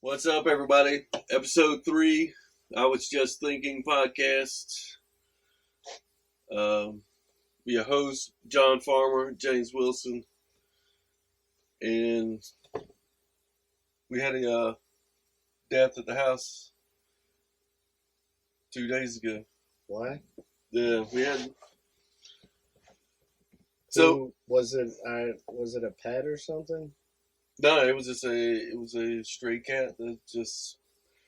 What's up, everybody? Episode 3, I Was Just Thinking podcast. Your host, John Farmer, James Wilson, and we had a death at the house 2 days ago. What? Yeah, we had. So was it? Was it a pet or something? No, it was a stray cat that just.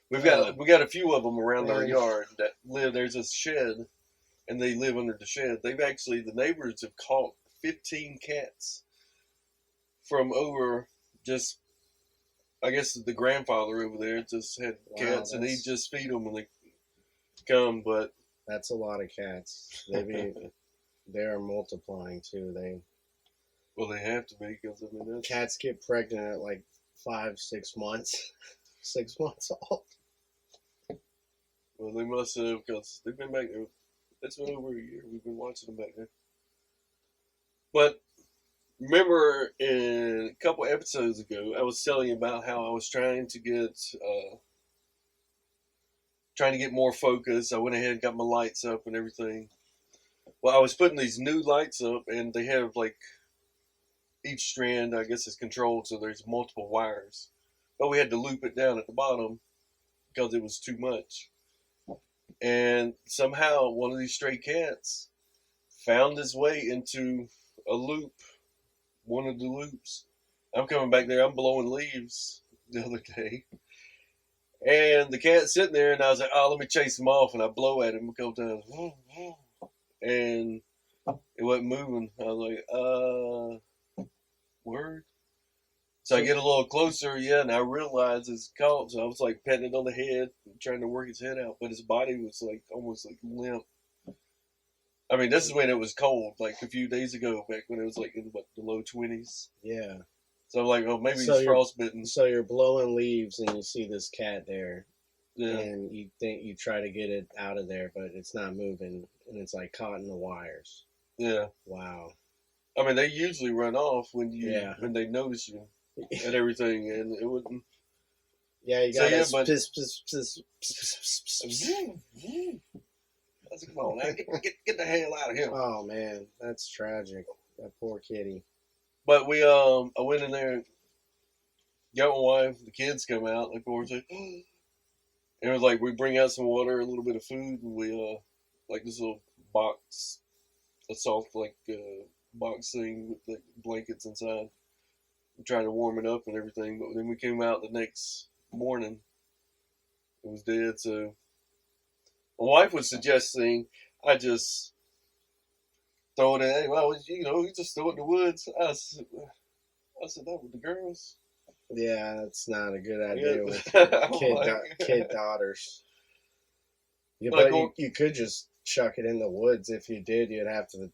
We got a few of them around our yard that live. There's a shed, and they live under the shed. The neighbors have caught 15 cats from over just, I guess the grandfather over there just had cats, and he just feed them when they come. But that's a lot of cats. They're multiplying too. They have to be, because cats get pregnant at like 5-6 months, 6 months old. Well, they must have, because they've been back there. It's been over a year. We've been watching them back there. But remember, in a couple episodes ago, I was telling you about how I was trying to get more focus. I went ahead and got my lights up and everything. Well, I was putting these new lights up, and they have like each strand, I guess, is controlled, so there's multiple wires. But we had to loop it down at the bottom because it was too much. And somehow one of these stray cats found his way into a loop, one of the loops. I'm coming back there, I'm blowing leaves the other day. And the cat's sitting there, and I was like, oh, let me chase him off. And I blow at him a couple times. And it wasn't moving. I was like, word? So I get a little closer, and I realized it's caught. So I was like petting it on the head, trying to work his head out. But his body was like almost like limp. I mean, this is when it was cold, like a few days ago, back when it was like in the low 20s. Yeah. So I'm like, oh, maybe he's frostbitten. So you're blowing leaves and you see this cat there. Yeah. And you think you try to get it out of there, but it's not moving, and it's like caught in the wires. Yeah. Wow. I mean, they usually run off when they notice you and everything, and it wouldn't. Yeah, you got to piss. I said, come on, now, get the hell out of here. Oh man, that's tragic. That poor kitty. But I went in there, got my wife, the kids come out, and of course, and it was like, we bring out some water, a little bit of food, and we, like this little box, a soft, box thing with the blankets inside. We tried to warm it up and everything, but then we came out the next morning, it was dead. So my wife was suggesting I just throw it in. Hey, well, you just throw it in the woods. I said that with the girls. Yeah, that's not a good idea with kid daughters. Yeah, but you could just chuck it in the woods. If you did, you'd have to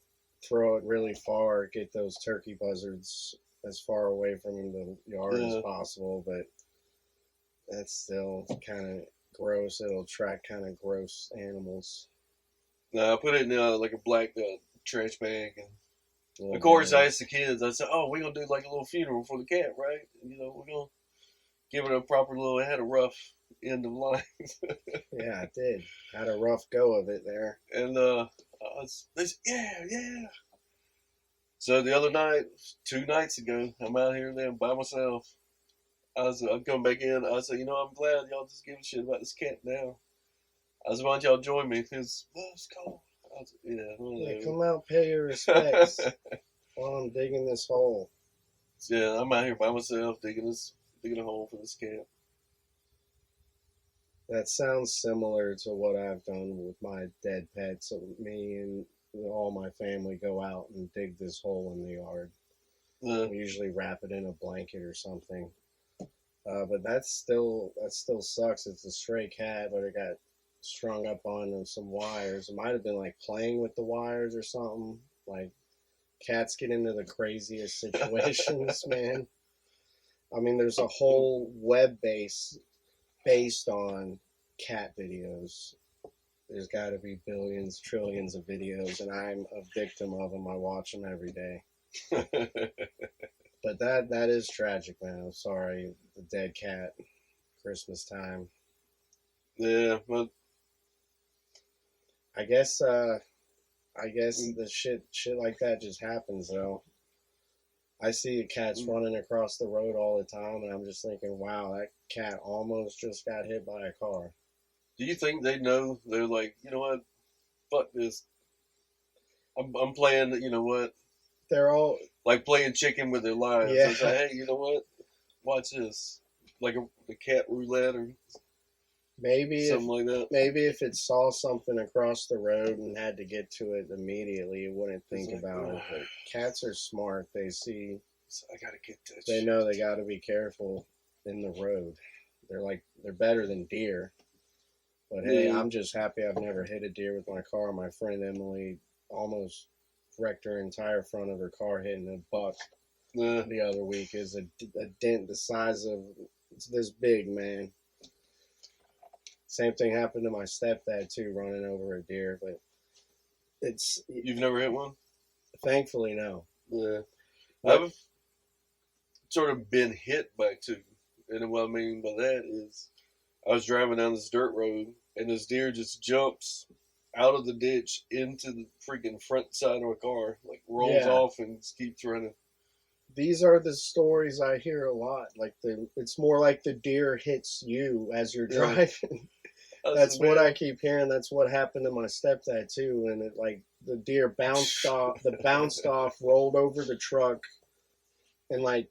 throw it really far, get those turkey buzzards as far away from the yard as possible. But that's still kind of gross. It'll attract kind of gross animals. No, I put it in like a black trash bag, and of course I asked the kids. I said, "Oh, we're gonna do like a little funeral for the cat, right? And, we're gonna give it a proper little." It had a rough end of life. Yeah, it did. Had a rough go of it there. And they said, yeah. So the other night, 2 nights ago, I'm out here then by myself. I'm coming back in. I said, I'm glad y'all just give a shit about this cat now. I was, why don't y'all join me? Because, it's cold. I was, yeah, come out, pay your respects while I'm digging this hole. Yeah, I'm out here by myself digging a hole for this cat. That sounds similar to what I've done with my dead pets. So me and all my family go out and dig this hole in the yard. We usually wrap it in a blanket or something. But that still sucks. It's a stray cat, but it got strung up on some wires. It might have been like playing with the wires or something. Like, cats get into the craziest situations, man. I mean, there's a whole web base based on cat videos. There's got to be billions, trillions of videos, and I'm a victim of them. I watch them every day. But that is tragic, man. I'm sorry, the dead cat. Christmas time. Yeah, but I guess the shit like that just happens though. I see cats running across the road all the time, and I'm just thinking, wow, that cat almost just got hit by a car. do you think they know? They're like, you know what? Fuck this. I'm playing. You know what? They're all Like playing chicken with their lives. yeah. It's like, hey, you know what? Watch this. Like the cat roulette or Maybe if something like that. maybe if it saw something across the road and had to get to it immediately, it wouldn't think Like, about it. But cats are smart. They see, I gotta get that. they shit. know they got to be careful in the road. They're better than deer. But hey, Yeah. I'm just happy I've never hit a deer with my car. My friend Emily almost wrecked her entire front of her car hitting a buck the other week. Is a dent the size of this big, man. Same thing happened to my stepdad too, running over a deer. But it's You've never hit one? thankfully no. Yeah. What? I've sort of been hit by two. And what I mean by that is I was driving down this dirt road and this deer just jumps out of the ditch into the freaking front side of a car, like rolls Yeah. off and just keeps running. These are the stories I hear a lot. Like it's more like the deer hits you as you're Yeah. driving. That's what I keep hearing. That's what happened to my stepdad too. And it like the deer bounced off, rolled over the truck, and like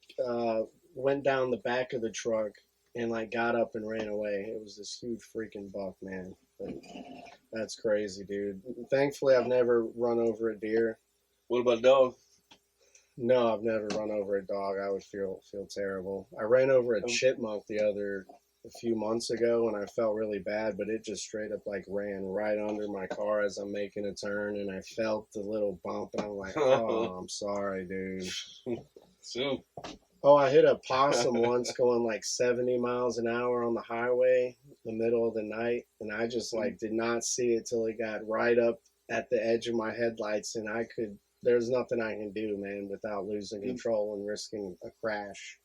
went down the back of the truck and like got up and ran away. It was this huge freaking buck, man. But that's crazy, dude. Thankfully, I've never run over a deer. What about dog? No, I've never run over a dog. I would feel terrible. I ran over a chipmunk a few months ago, and I felt really bad, but it just straight up like ran right under my car as I'm making a turn, and I felt the little bump, and I'm like, oh, I'm sorry, dude. So, Oh, I hit a possum once going like 70 miles an hour on the highway in the middle of the night, and I just like did not see it till it got right up at the edge of my headlights, and there's nothing I can do, man, without losing control and risking a crash.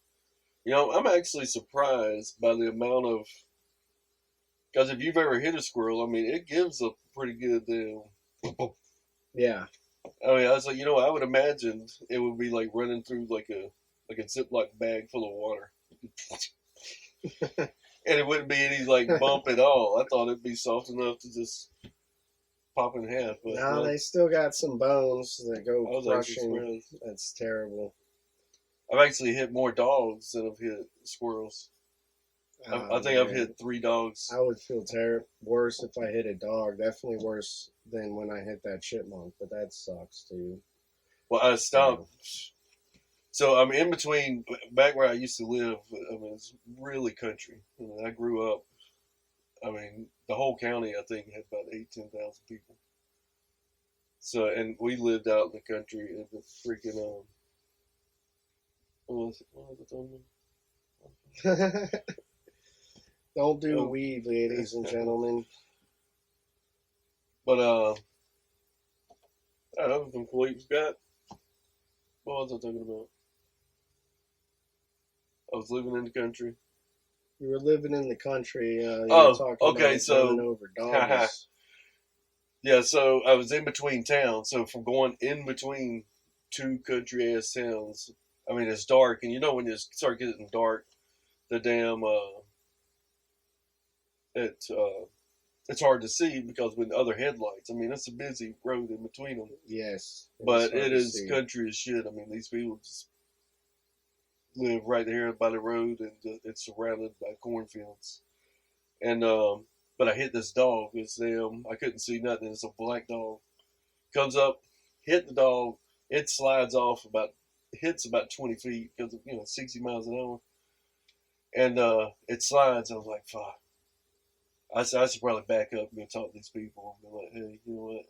you know, I'm actually surprised by the amount of. Because if you've ever hit a squirrel, I mean, it gives a pretty good deal. Yeah. I mean, I was like, you know, I would imagine it would be like running through like a Ziploc bag full of water, and it wouldn't be any like bump at all. I thought it'd be soft enough to just pop in half. But No, they still got some bones that go I was crushing. actually surprised. That's terrible. I've actually hit more dogs than I've hit squirrels. I think I've hit 3 dogs. I would feel worse if I hit a dog. Definitely worse than when I hit that chipmunk. But that sucks, dude. Well, I stopped. So I'm in between. Back where I used to live, I mean, it's really country. I mean, I grew up. I mean, the whole county, I think, had about 10,000 people. So, and we lived out in the country in the freaking what was it? Don't do weed, ladies and gentlemen. But I don't know if Philippe's got. What was I talking about? I was living in the country. You were living in the country. You were talking okay, about so running over dogs. Yeah, so I was in between towns. So from going in between 2 country ass towns, I mean it's dark, and you know when you start getting dark, the damn it's hard to see because with other headlights. I mean it's a busy road in between them. Yes, but it is country as shit. I mean these people just live right there by the road, and it's surrounded by cornfields. And but I hit this dog. It's them. I couldn't see nothing. It's a black dog. Comes up, hit the dog. It slides off hits about 20 feet because of 60 miles an hour, and it slides. I was like, fuck. I should probably back up and go talk to these people and be like, hey, you know what?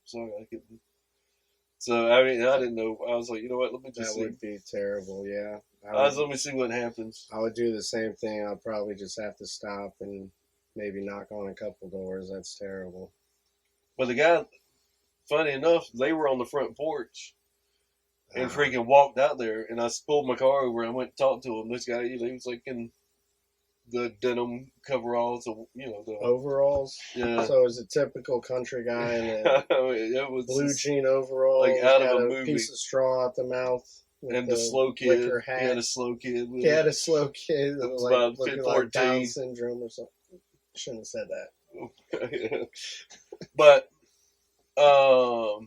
Sorry, I couldn't. So I mean, I didn't know. I was like, you know what? Let me just see. That would be terrible. Yeah. Let me see what happens. I would do the same thing. I'd probably just have to stop and maybe knock on a couple doors. That's terrible. But the guy, funny enough, they were on the front porch and freaking walked out there. And I pulled my car over and I went and talked to him. This guy, he was like in the denim coveralls, the overalls. yeah. So is a typical country guy in the It was blue just jean overalls, like out of got a a movie. piece of straw at the mouth, with And the the slow kid, wicker he had hat. a slow kid. He had a slow kid that It was was like about looking 14. like Down syndrome or something. Shouldn't have said that. But so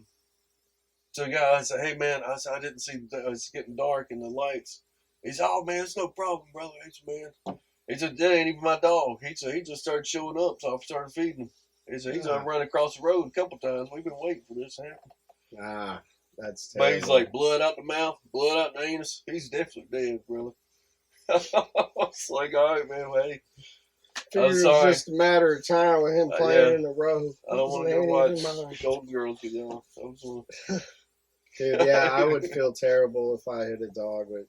the guy, I said, "Hey man," I said, "I didn't see that it's getting dark and the lights." He said, "Oh man, it's no problem, brother." He said, "Man," he said, "That ain't even my dog." He said, "He just started showing up, so I started feeding him." He said, "He's run across the road a couple times. We've been waiting for this to happen." That's But terrible. he's like blood out the mouth, blood out the anus. He's definitely dead, brother. I was like, all right, man. Hey, Figured it was just a matter of time with him playing in the road. I don't want to go watch Golden Girls with y'all. Dude, yeah, I would feel terrible if I hit a dog. But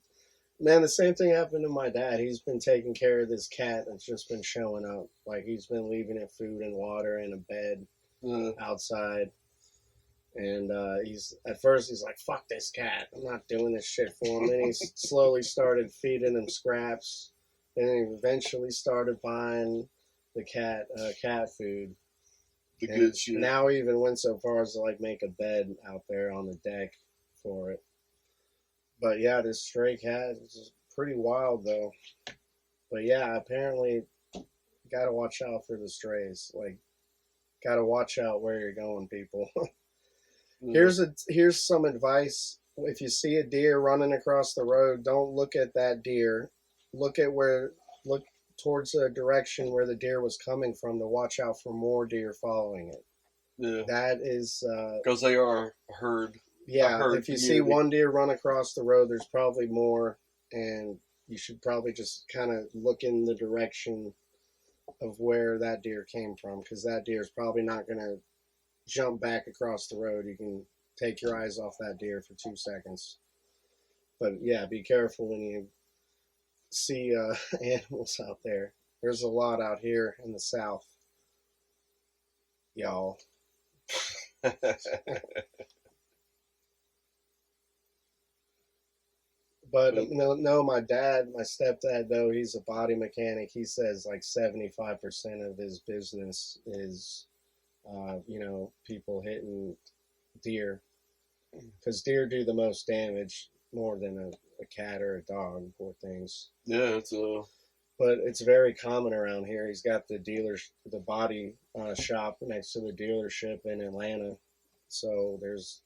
man, the same thing happened to my dad. He's been taking care of this cat that's just been showing up. Like he's been leaving it food and water and a bed outside. And he's at first he's like, "Fuck this cat! I'm not doing this shit for him." Then he slowly started feeding him scraps. Then he eventually started buying the cat food. The good shit. Now he even went so far as to like make a bed out there on the deck for it. But yeah, this stray cat is pretty wild though. But yeah, apparently gotta watch out for the strays. Like, gotta watch out where you're going, people. Here's some advice. If you see a deer running across the road, don't look at that deer. Look towards the direction where the deer was coming from to watch out for more deer following it. Yeah. That is because they are a herd. Yeah, if you see one deer run across the road, there's probably more, and you should probably just kind of look in the direction of where that deer came from, because that deer is probably not going to jump back across the road. You can take your eyes off that deer for 2 seconds. But yeah, be careful when you see animals out there. There's a lot out here in the South, y'all. But no, my stepdad, though, he's a body mechanic. He says like 75% of his business is, people hitting deer. Because deer do the most damage, more than a cat or a dog, poor things. Yeah, But it's very common around here. He's got the body shop next to the dealership in Atlanta. So there's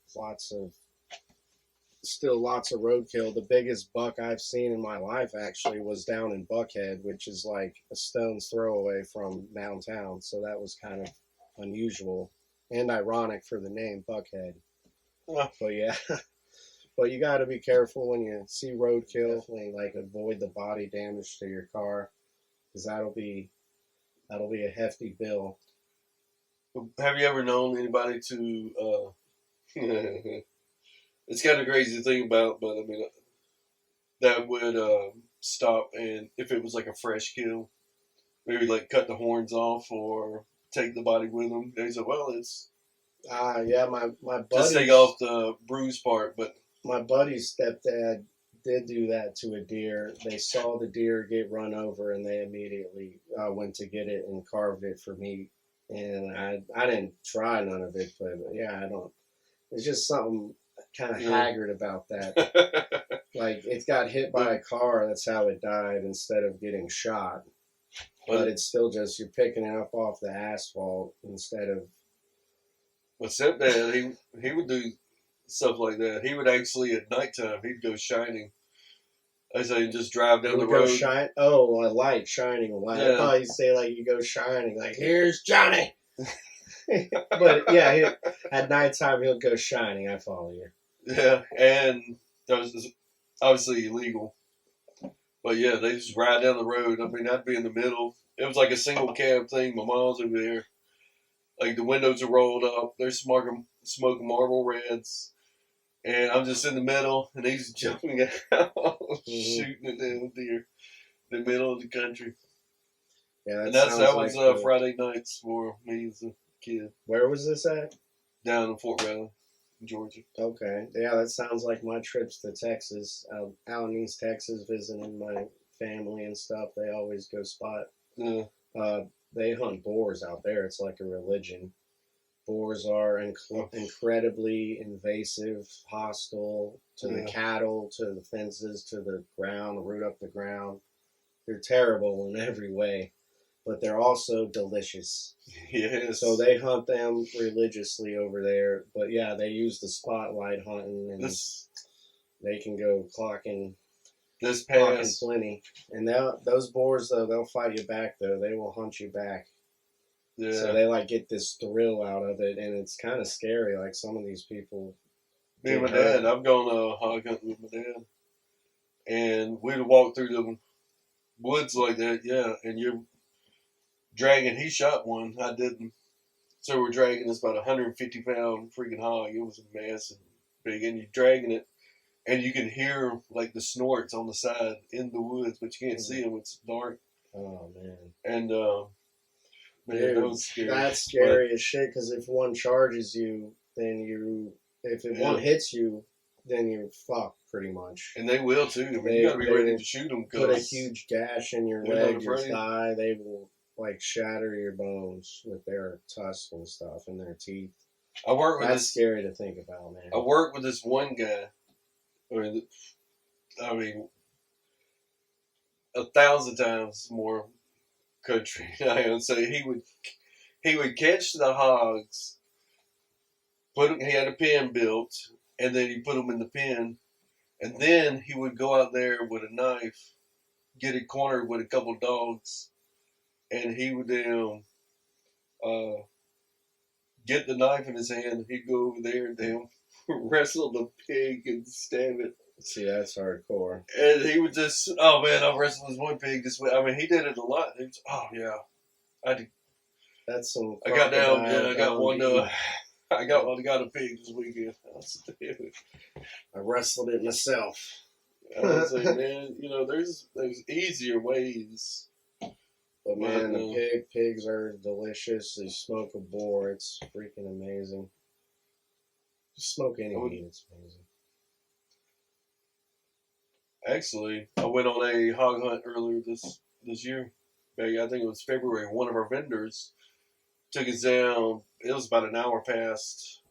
still lots of roadkill. The biggest buck I've seen in my life actually was down in Buckhead, which is like a stone's throw away from downtown. So that was kind of unusual and ironic for the name Buckhead. But yeah, but you got to be careful when you see roadkill. Definitely like avoid the body damage to your car, because that'll be a hefty bill. Have you ever known anybody to? It's kind of crazy to think about, but I mean, that would stop, and if it was like a fresh kill, maybe like cut the horns off or take the body with them. They said, "Well, it's yeah, my buddy just take off the bruise part." But my buddy's stepdad did do that to a deer. They saw the deer get run over, and they immediately went to get it and carved it for meat. And I didn't try none of it, but yeah, I don't. It's just something kind of haggard about that. Like, it got hit by a car, that's how it died, instead of getting shot. But it's still just, you're picking it up off the asphalt instead of... My stepdad, he would do stuff like that. He would actually, at nighttime, he'd go shining. I say, just drive down the road. A light, shining a light. Yeah. I thought you'd say, like, you go shining, like, "Here's Johnny." But yeah, at nighttime he'll go shining. I follow you. Yeah, and that was obviously illegal. But yeah, they just ride down the road. I mean, I'd be in the middle. It was like a single cab thing. My mom's over there. Like, the windows are rolled up. They're smoking Marlboro Reds. And I'm just in the middle, and he's jumping out, shooting at the deer in the middle of the country. Yeah, that was Friday nights for me as a kid. Where was this at? Down in Fort Valley, Georgia. Okay. Yeah, that sounds like my trips to Texas, out in East Texas, visiting my family and stuff, they always go spot. Yeah. They hunt boars out there. It's like a religion. Boars are incredibly invasive, hostile to the cattle, to the fences, to the ground, root up the ground. They're terrible in every way, but they're also delicious. Yes. So they hunt them religiously over there. But yeah, they use the spotlight hunting, and they can go clocking plenty. And those boars, though, they'll fight you back, though. They will hunt you back. Yeah. So they like get this thrill out of it, and it's kind of scary. Like some of these people. Me and my dad, I've gone hog hunting with my dad, and we'd walk through the woods like that, yeah. And you're dragging. He shot one, I didn't. So we're dragging this about 150-pound freaking hog. It was massive, big, and you're dragging it, and you can hear like the snorts on the side in the woods, but you can't see them. It's dark. Oh man. And man, dude, that was scary. That's scary as shit. Because if one charges you, then if one hits you, then you're fucked pretty much. And they will too. I mean, you gotta be ready to shoot them. Put a huge gash in your leg, your thigh. They will like shatter your bones with their tusks and stuff and their teeth. That's scary to think about, man. I worked with this one guy. I mean, 1,000 times more country. I am saying he would catch the hogs. He had a pen built, and then he put them in the pen, and then he would go out there with a knife, get it cornered with a couple dogs, and he would get the knife in his hand. He'd go over there and wrestle the pig and stab it. See, that's hardcore. And he would just, oh man, I wrestled this one pig this way. I mean, he did it a lot. He was, oh yeah, I did. That's some. I got down. Yeah, I got one. I got a pig this weekend. I wrestled it myself. I was like, man, there's easier ways. But man, the pigs are delicious. They smoke a boar. It's freaking amazing. Just smoke any meat. It's amazing. Actually, I went on a hog hunt earlier this year. I think it was February. One of our vendors took us down. It was about an hour past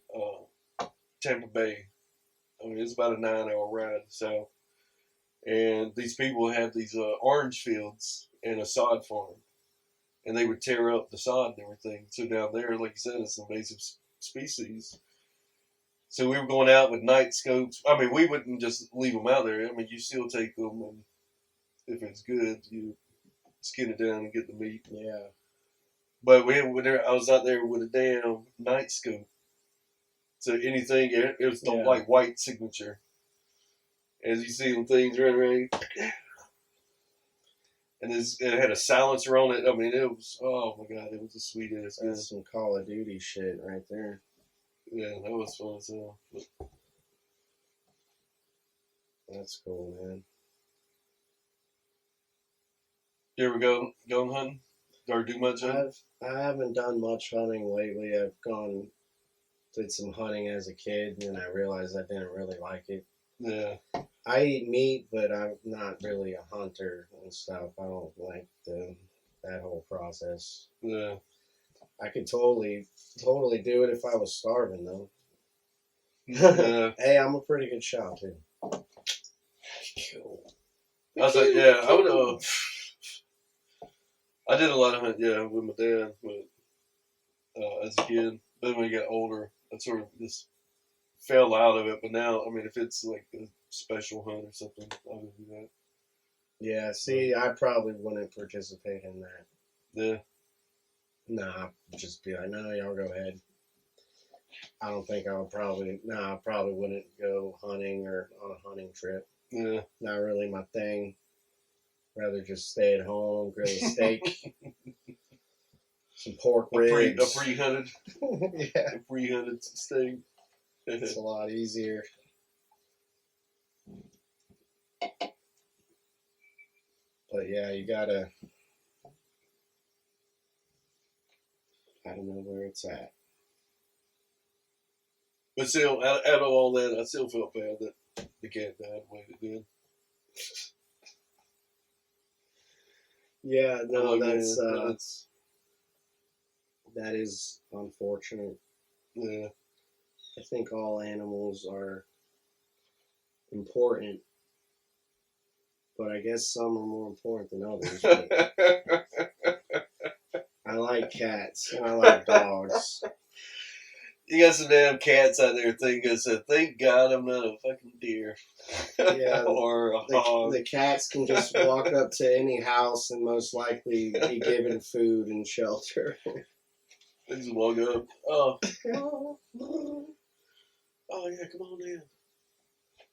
Tampa Bay. I mean, it's about a 9-hour ride. So, and these people had these orange fields and a sod farm, and they would tear up the sod and everything. So down there, like you said, it's an invasive species. So we were going out with night scopes. I mean, we wouldn't just leave them out there. I mean, you still take them, and if it's good, you skin it down and get the meat. Yeah. But I was out there with a damn night scope. So anything, it was the like white signature. As you see them things running around, and it had a silencer on it. I mean, it was, oh my God, it was the sweetest. That's some Call of Duty shit right there. Yeah, that was fun as hell. That's cool, man. You ever go hunting or do much hunting? I haven't done much hunting lately. I've did some hunting as a kid, and then I realized I didn't really like it. Yeah. I eat meat, but I'm not really a hunter and stuff. I don't like that whole process. Yeah. I could totally do it if I was starving, though. Yeah. Hey, I'm a pretty good shot, too. I was like, yeah, I would. I did a lot of hunting, with my dad, but as a kid. Then when I got older, I sort of just fell out of it. But now, I mean, if it's like a special hunt or something, I would do that. Yeah, see, I probably wouldn't participate in that. Yeah. Nah, just be like, no, y'all go ahead. I don't think I probably wouldn't go hunting or on a hunting trip. Yeah. Not really my thing. Rather just stay at home, grill a steak, some pork ribs. A pre-hunted. Yeah. A pre-hunted steak. It's a lot easier. But yeah, you gotta. I don't know where it's at. But still, out of all that, I still felt bad that the cat died the way it did. Yeah, no, Oh, that's that is unfortunate. yeah. I think all animals are important, but I guess some are more important than others. But I like cats and I like dogs. You got some damn cats out there thinking, thank God I'm not a fucking deer. Yeah, or a hog. the cats can just walk up to any house and most likely be given food and shelter. They just walk up. Oh. Oh, yeah, come on in.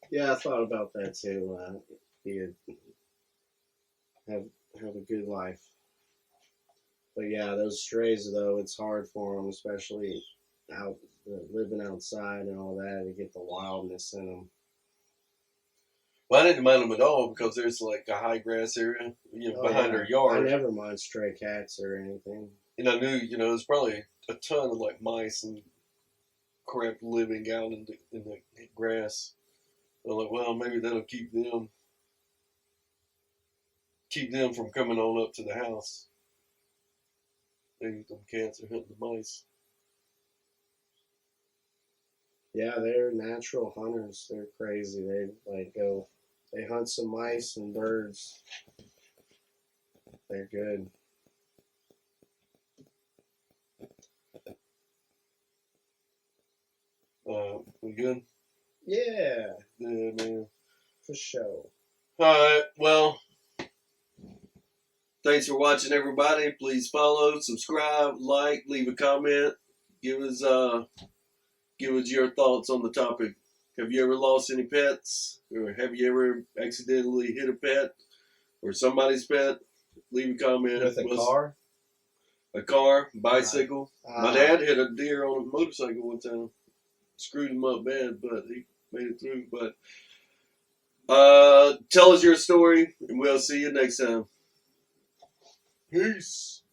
Yeah, I thought about that too. Be have a good life. But yeah, those strays though, it's hard for them, especially out living outside and all that. To get the wildness in them. Well, I didn't mind them at all because there's like a high grass area, Oh behind yeah, our I yard. never mind stray cats or anything. And I knew, there's probably a ton of like mice and crap living out in the grass. I'm like, well, maybe that'll keep them from coming on up to the house. Maybe them cats are hunting the mice. Yeah, they're natural hunters. They're crazy. They hunt some mice and birds. They're good. We good? Yeah, Yeah, man. for sure. Alright, well, thanks for watching, everybody. Please follow, subscribe, like, leave a comment. Give us your thoughts on the topic. Have you ever lost any pets? Or have you ever accidentally hit a pet? Or somebody's pet? Leave a comment. With a car? A car, bicycle. My Ah. dad hit a deer on a motorcycle one time. Screwed him up bad, but he made it through. But tell us your story, and we'll see you next time. Peace.